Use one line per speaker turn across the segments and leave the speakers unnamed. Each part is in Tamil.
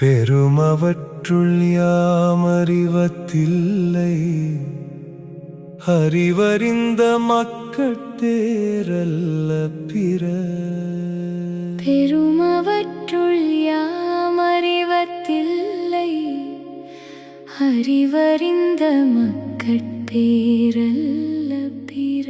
பெருமவற்றுள் யாமறிவதில்லை, அறிவறிந்த மக்கட்பேரல்ல பிற.
பெருமவற்றுள் யாமறிவதில்லை, அறிவறிந்த மக்கட்பேரல்ல பிற.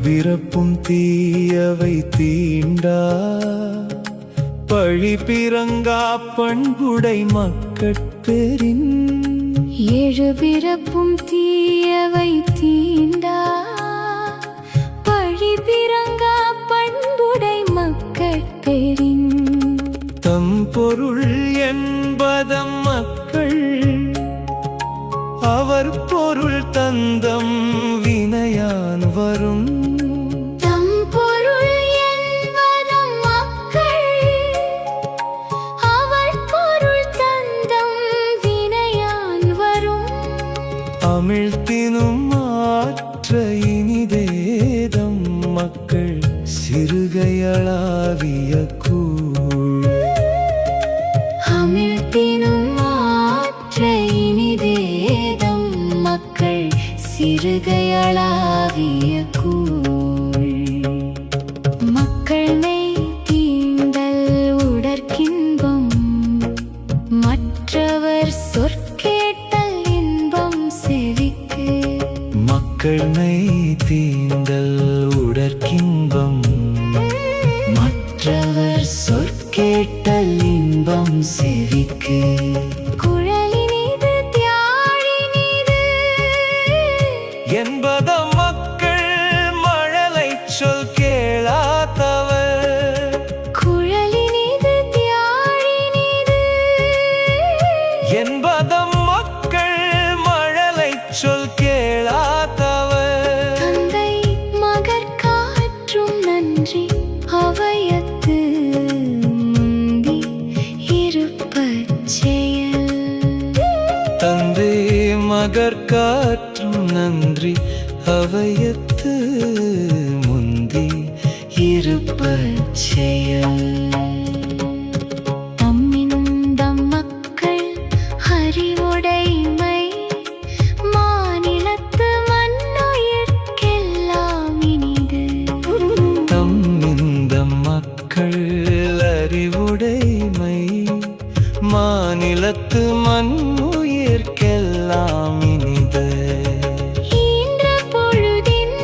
பிறப்பும் தீயவை தீண்டா, பழி பிறங்கா பண்புடை மக்கட்பெறின்.
ஏழு பிறப்பும் தீயவை தீண்டா, பழி பிறங்கா பண்புடை மக்கட்பெறின்.
தம் பொருள் என்பதம் மக்கள், அவர் பொருள் தந்தம் வினையான் வரும். அமிழ்த்தினும் ஆற்ற இனிதேதம் மக்கள் சிறுகையளாவிய கூழ்.
அமிழ்த்தினும் ஆற்ற இனிதேதம் மக்கள் சிறுகையளாவிய கூழ். மக்கள் மெய் தீண்டல் உடற்கின்பம், மற்றவர் சொற்கேட்டல் இன்பம் செவிக்கு.
மக்கள் மெய் தீண்டல் உடற்கின்பம், மற்றவர் சொற்கேட்டல் இன்பம் செவிக்கு.
குழலினிது தியாழினிது
என்பத மக்கள் மழலை சொல் கேளாதவர்.
குழலினிது தியாழினிது
என்பத மக்கள் மழலை சொல் கேளாதவர்.
தந்தை மகற்காற்றும் நன்றி அவையத்து முந்தி இருப்பச் செயல்.
தந்தை மகற்காற்றும் நன்றி அவையத்து முந்தி இருப்பச் செயல்.
தம்மிந்தம் மக்கள் அறிவுடைமை, மாநிலத்து மண்ணுயிர்க்கெல்லாம் இனிது.
தம்மிந்த மக்கள் அறிவுடைமை, மாநிலத்து மண்ணுயிர்க்கெல்லாம் இனிது.
ஈன்ற பொழுதின்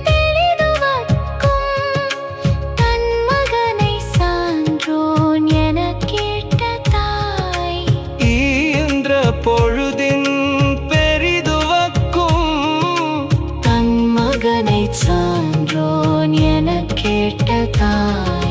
பெரிதுவக்கும், தன் மகனை சான்றோன் எனக் கேட்ட தாய்.
ஈன்ற பொழுதின் பெரிதுவக்கும்,
தன் மகனை சான்றோன் எனக் கேட்ட தாய்.